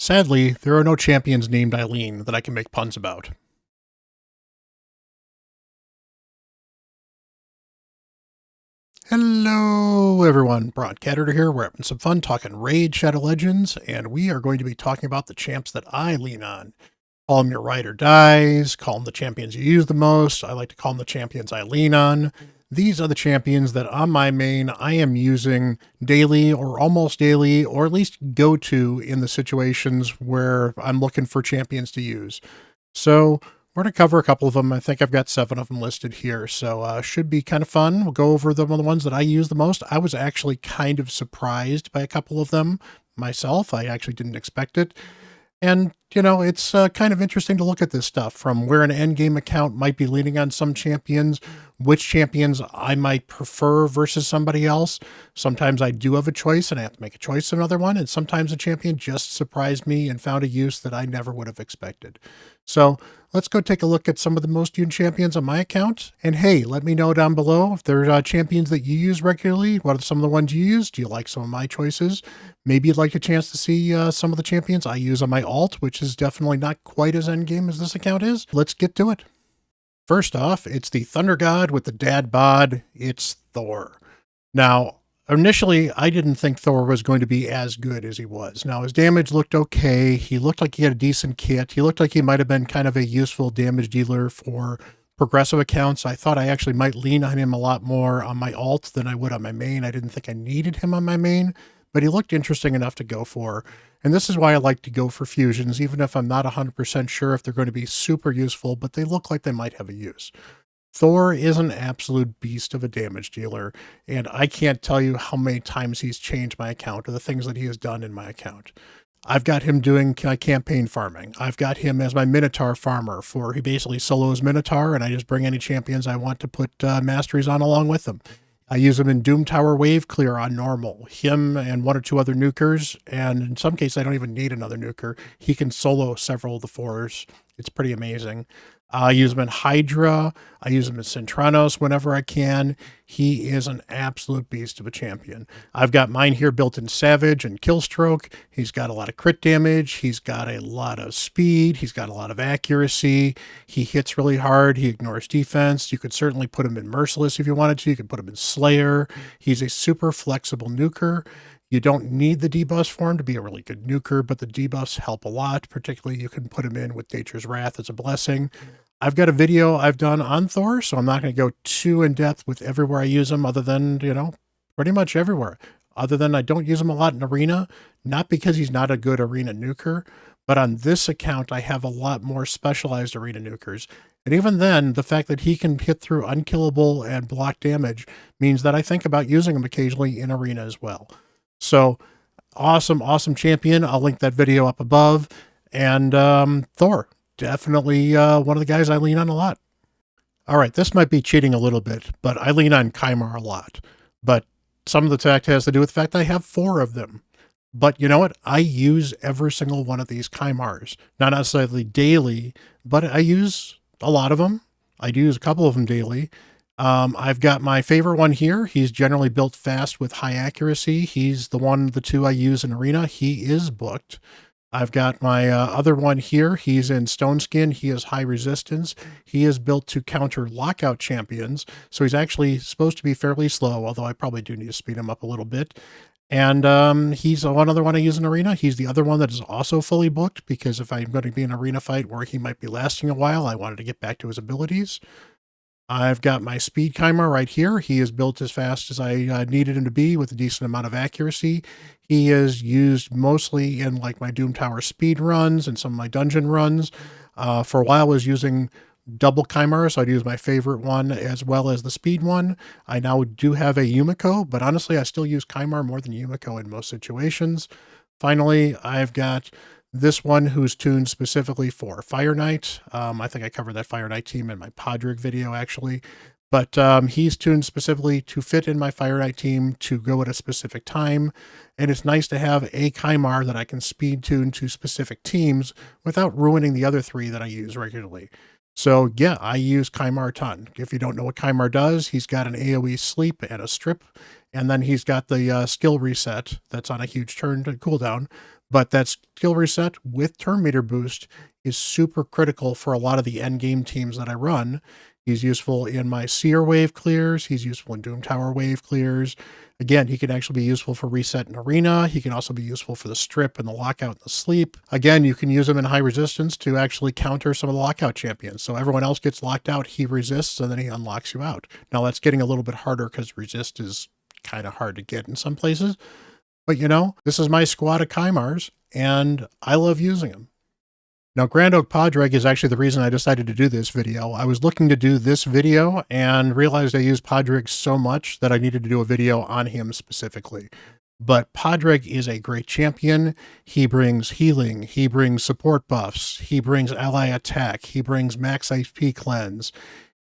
Sadly, there are no champions named Eileen that I can make puns about. Hello, everyone. Bront, CatHerder here. We're having some fun talking Raid Shadow Legends, and we are going to be talking about the champs that I lean on. Call them your ride or dies, call them the champions you use the most. I like to call them the champions I lean on. These are the champions that on my main I am using daily or almost daily, or at least go to in the situations where I'm looking for champions to use. So we're going to cover a couple of them. I think I've got 7 of them listed here, so should be kind of fun. We'll go over the ones that I use the most. I was actually kind of surprised by a couple of them myself. I actually didn't expect it. And, you know, it's kind of interesting to look at this stuff from where an endgame account might be leaning on some champions, which champions I might prefer versus somebody else. Sometimes I do have a choice and I have to make a choice of another one. And sometimes a champion just surprised me and found a use that I never would have expected. So let's go take a look at some of the most used champions on my account. And hey, let me know down below if there are champions that you use regularly. What are some of the ones you use? Do you like some of my choices? Maybe you'd like a chance to see some of the champions I use on my alt, which is definitely not quite as endgame as this account is. Let's get to it. First off, it's the Thunder God with the dad bod. It's Thor. Now, initially, I didn't think Thor was going to be as good as he was. Now, his damage looked okay. He looked like he had a decent kit. He looked like he might have been kind of a useful damage dealer for progressive accounts. I thought I actually might lean on him a lot more on my alt than I would on my main. I didn't think I needed him on my main, but he looked interesting enough to go for. And this is why I like to go for fusions, even if I'm not 100% sure if they're going to be super useful, but they look like they might have a use. Thor is an absolute beast of a damage dealer, and I can't tell you how many times he's changed my account or the things that he has done in my account. I've got him doing campaign farming. I've got him as my Minotaur farmer he basically solos Minotaur, and I just bring any champions I want to put masteries on along with them. I use him in Doom Tower Wave Clear on normal. Him and 1 or 2 other nukers, and in some cases I don't even need another nuker. He can solo several of the 4s. It's pretty amazing. I use him in Hydra. I use him in Centranos whenever I can. He is an absolute beast of a champion. I've got mine here built in Savage and Killstroke. He's got a lot of crit damage. He's got a lot of speed. He's got a lot of accuracy. He hits really hard. He ignores defense. You could certainly put him in Merciless if you wanted to. You could put him in Slayer. He's a super flexible nuker. You don't need the debuffs for him to be a really good nuker, but the debuffs help a lot. Particularly, you can put him in with Nature's Wrath as a blessing. I've got a video I've done on Thor, so I'm not going to go too in-depth with everywhere I use him other than, pretty much everywhere. Other than I don't use him a lot in Arena, not because he's not a good Arena nuker, but on this account, I have a lot more specialized Arena nukers. And even then, the fact that he can hit through unkillable and block damage means that I think about using him occasionally in Arena as well. So, awesome, awesome champion. I'll link that video up above. And Thor, definitely one of the guys I lean on a lot. All right, this might be cheating a little bit, but I lean on Kymar a lot. But some of the fact has to do with the fact I have 4 of them. But you know what? I use every single one of these Kymars. Not necessarily daily, but I use a lot of them. I do use a couple of them daily. I've got my favorite one here. He's generally built fast with high accuracy. He's the 2 I use in Arena. He is booked. I've got my other one here. He's in Stone Skin. He has high resistance. He is built to counter lockout champions. So he's actually supposed to be fairly slow, although I probably do need to speed him up a little bit. And he's one other one I use in Arena. He's the other one that is also fully booked, because if I'm going to be in an Arena fight where he might be lasting a while, I wanted to get back to his abilities. I've got my Speed Kymar right here. He is built as fast as I needed him to be with a decent amount of accuracy. He is used mostly in like my Doom Tower speed runs and some of my dungeon runs. For a while I was using double Kymar, so I'd use my favorite one as well as the speed one. I now do have a Yumiko, but honestly I still use Kymar more than Yumiko in most situations. Finally, I've got this one who's tuned specifically for Fire Knight. I think I covered that Fire Knight team in my Podrick video, actually. But he's tuned specifically to fit in my Fire Knight team to go at a specific time. And it's nice to have a Kymar that I can speed tune to specific teams without ruining the other 3 that I use regularly. So yeah, I use Kymar a ton. If you don't know what Kymar does, he's got an AoE sleep and a strip, and then he's got the skill reset that's on a huge turn to cooldown. But that skill reset with turn meter boost is super critical for a lot of the end game teams that I run. He's useful in my Seer wave clears. He's useful in Doom Tower wave clears. Again, he can actually be useful for reset and arena. He can also be useful for the strip and the lockout and the sleep. Again, you can use him in high resistance to actually counter some of the lockout champions. So everyone else gets locked out, he resists, and then he unlocks you out. Now that's getting a little bit harder because resist is kind of hard to get in some places. But you know, this is my squad of Kymars, and I love using them. Now, Grand Oak Podreg is actually the reason I decided to do this video. I was looking to do this video and realized I used Podreg so much that I needed to do a video on him specifically. But Podreg is a great champion. He brings healing. He brings support buffs. He brings ally attack. He brings max HP cleanse.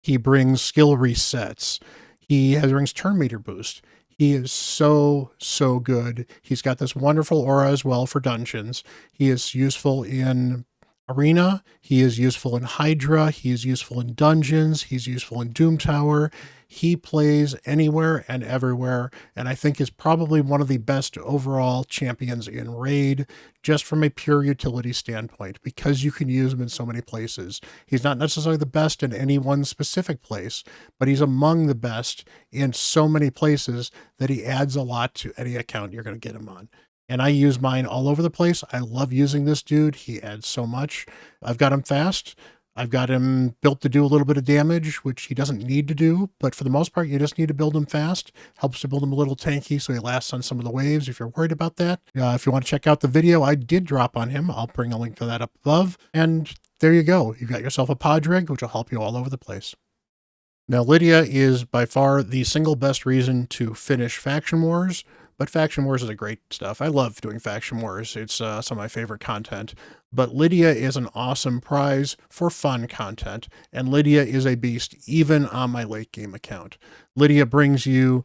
He brings skill resets. He brings turn meter boost. He is so, so good. He's got this wonderful aura as well for dungeons. He is useful in arena. He is useful in Hydra. He is useful in dungeons. He's useful in Doom Tower. He plays anywhere and everywhere, and I think is probably one of the best overall champions in Raid, just from a pure utility standpoint, because you can use him in so many places. He's not necessarily the best in any one specific place, but he's among the best in so many places that he adds a lot to any account you're going to get him on. And I use mine all over the place. I love using this dude. He adds so much. I've got him fast. I've got him built to do a little bit of damage, which he doesn't need to do. But for the most part, you just need to build him fast. Helps to build him a little tanky so he lasts on some of the waves if you're worried about that. If you want to check out the video I did drop on him, I'll bring a link to that up above. And there you go. You've got yourself a Podreg, which will help you all over the place. Now, Lydia is by far the single best reason to finish Faction Wars. But Faction Wars is a great stuff. I love doing Faction Wars. It's some of my favorite content. But Lydia is an awesome prize for fun content. And Lydia is a beast even on my late game account. Lydia brings you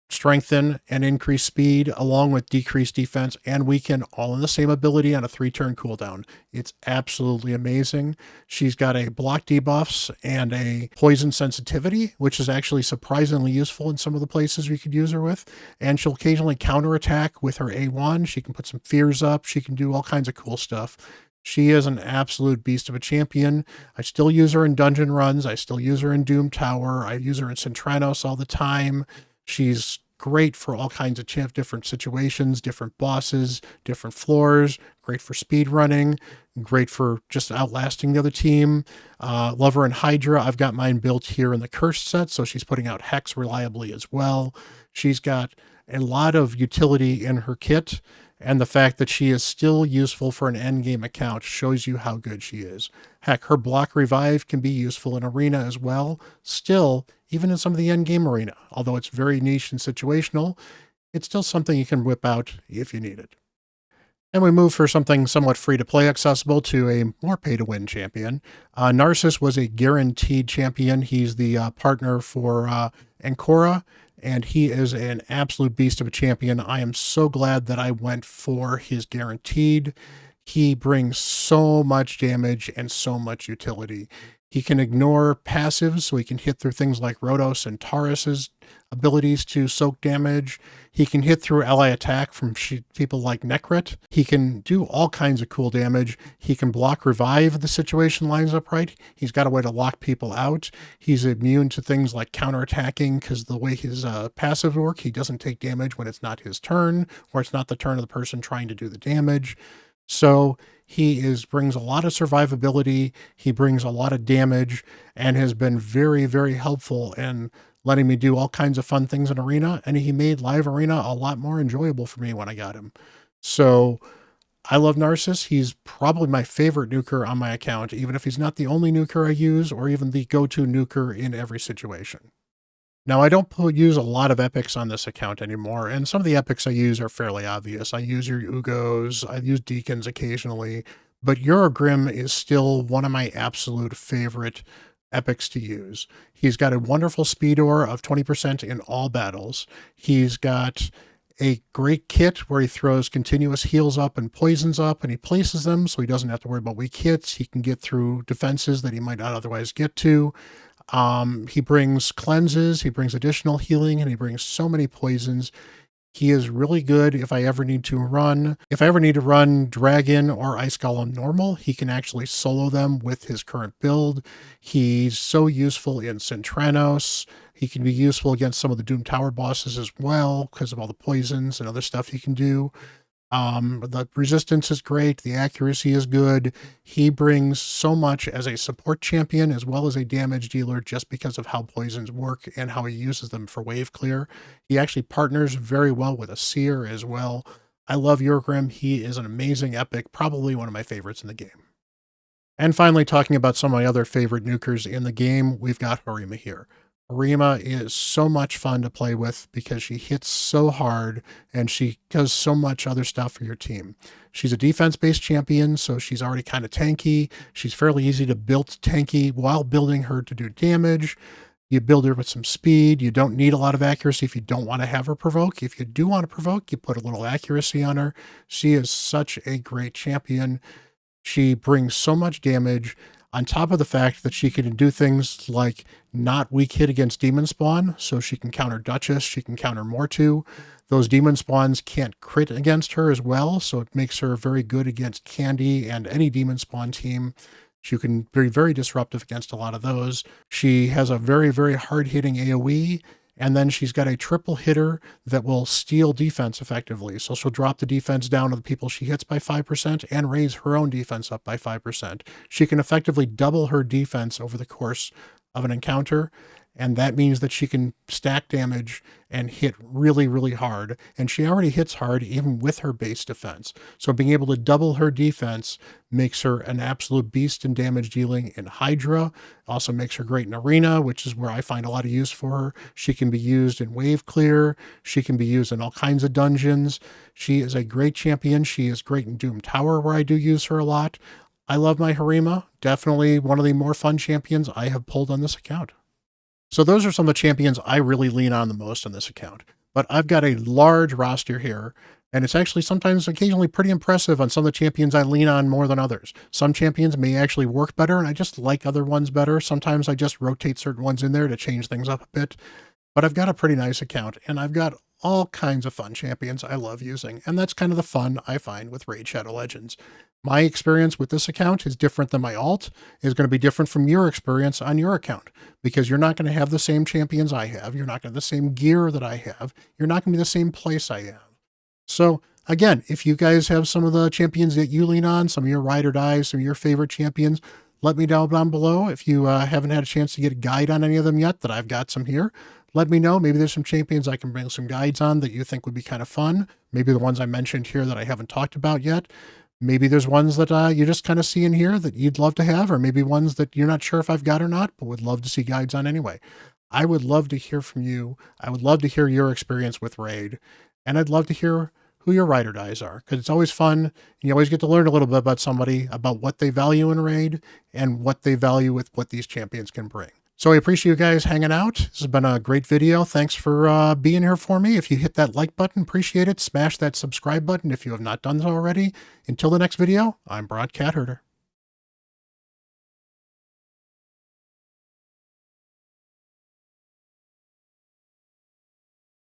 strengthen and increase speed along with decreased defense and weaken all in the same ability on a 3-turn cooldown. It's absolutely amazing. She's got a block debuffs and a poison sensitivity, which is actually surprisingly useful in some of the places we could use her with. And she'll occasionally counterattack with her A1. She can put some fears up. She can do all kinds of cool stuff. She is an absolute beast of a champion. I still use her in dungeon runs. I still use her in Doom Tower. I use her in Centranos all the time. She's great for all kinds of different situations, different bosses, different floors, great for speed running, great for just outlasting the other team. Love her in Hydra. I've got mine built here in the Cursed set, so she's putting out Hex reliably as well. She's got a lot of utility in her kit, and the fact that she is still useful for an endgame account shows you how good she is. Heck, her block revive can be useful in arena as well. Still, even in some of the endgame arena, although it's very niche and situational, it's still something you can whip out if you need it. And we move for something somewhat free-to-play accessible to a more pay-to-win champion. Narcissus was a guaranteed champion. He's the partner for Ancora, and he is an absolute beast of a champion. I am so glad that I went for his guaranteed. He brings so much damage and so much utility. He can ignore passives, so he can hit through things like Rhodos and Taurus's abilities to soak damage. He can hit through ally attack from people like Necret. He can do all kinds of cool damage. He can block revive if the situation lines up right. He's got a way to lock people out. He's immune to things like counterattacking because the way his passives work, he doesn't take damage when it's not his turn or it's not the turn of the person trying to do the damage. So he brings a lot of survivability, he brings a lot of damage, and has been very, very helpful in letting me do all kinds of fun things in arena, and he made live arena a lot more enjoyable for me when I got him. So I love Narcissus. He's probably my favorite nuker on my account, even if he's not the only nuker I use or even the go-to nuker in every situation. Now, I don't use a lot of epics on this account anymore, and some of the epics I use are fairly obvious. I use your Ugos, I use Deacons occasionally, but Eurogrim is still one of my absolute favorite epics to use. He's got a wonderful speed aura of 20% in all battles. He's got a great kit where he throws continuous heals up and poisons up, and he places them so he doesn't have to worry about weak hits. He can get through defenses that he might not otherwise get to. He brings cleanses, he brings additional healing, and he brings so many poisons. He is really good if I ever need to run Dragon or Ice Golem normal, he can actually solo them with his current build. He's so useful in Centranos. He can be useful against some of the Doom Tower bosses as well because of all the poisons and other stuff he can do. The resistance is great. The accuracy is good. He brings so much as a support champion as well as a damage dealer just because of how poisons work and how he uses them for wave clear. He actually partners very well with a seer as well. I love Yorgrim. He is an amazing epic, probably one of my favorites in the game. And finally, talking about some of my other favorite nukers in the game, we've got Harima here. Harima is so much fun to play with because she hits so hard and she does so much other stuff for your team. She's a defense-based champion, so she's already kind of tanky. She's fairly easy to build tanky while building her to do damage. You build her with some speed. You don't need a lot of accuracy if you don't want to have her provoke. If you do want to provoke, you put a little accuracy on her. She is such a great champion. She brings so much damage on top of the fact that she can do things like not weak hit against demon spawn. So she can counter Duchess. She can counter Mortu. Those demon spawns can't crit against her as well. So it makes her very good against Candy and any demon spawn team. She can be very disruptive against a lot of those. She has a very, very hard hitting AoE. And then she's got a triple hitter that will steal defense effectively. So she'll drop the defense down to the people she hits by 5% and raise her own defense up by 5%. She can effectively double her defense over the course of an encounter. And that means that she can stack damage and hit really, really hard. And she already hits hard even with her base defense. So being able to double her defense makes her an absolute beast in damage dealing in Hydra. Also makes her great in Arena, which is where I find a lot of use for her. She can be used in wave clear. She can be used in all kinds of dungeons. She is a great champion. She is great in Doom Tower, where I do use her a lot. I love my Harima. Definitely one of the more fun champions I have pulled on this account. So those are some of the champions I really lean on the most on this account. But I've got a large roster here, and it's actually sometimes occasionally pretty impressive on some of the champions I lean on more than others. Some champions may actually work better, and I just like other ones better. Sometimes I just rotate certain ones in there to change things up a bit. But I've got a pretty nice account, and I've got all kinds of fun champions I love using, and that's kind of the fun I find with Raid Shadow Legends. My experience with this account is different than my alt, is going to be different from your experience on your account, because you're not going to have the same champions I have, you're not going to have the same gear that I have, you're not going to be the same place I have. So again, if you guys have some of the champions that you lean on, some of your ride or dies, some of your favorite champions, let me know down below. If you haven't had a chance to get a guide on any of them yet, that I've got some here, let me know. Maybe there's some champions I can bring some guides on that you think would be kind of fun. Maybe the ones I mentioned here that I haven't talked about yet. Maybe there's ones that you just kind of see in here that you'd love to have, or maybe ones that you're not sure if I've got or not, but would love to see guides on anyway. I would love to hear from you. I would love to hear your experience with Raid, and I'd love to hear who your ride or dies are, because it's always fun. And you always get to learn a little bit about somebody, about what they value in Raid and what they value with what these champions can bring. So I appreciate you guys hanging out. This has been a great video. Thanks for being here for me. If you hit that like button, appreciate it. Smash that subscribe button if you have not done so already. Until the next video, I'm Bront CatHerder.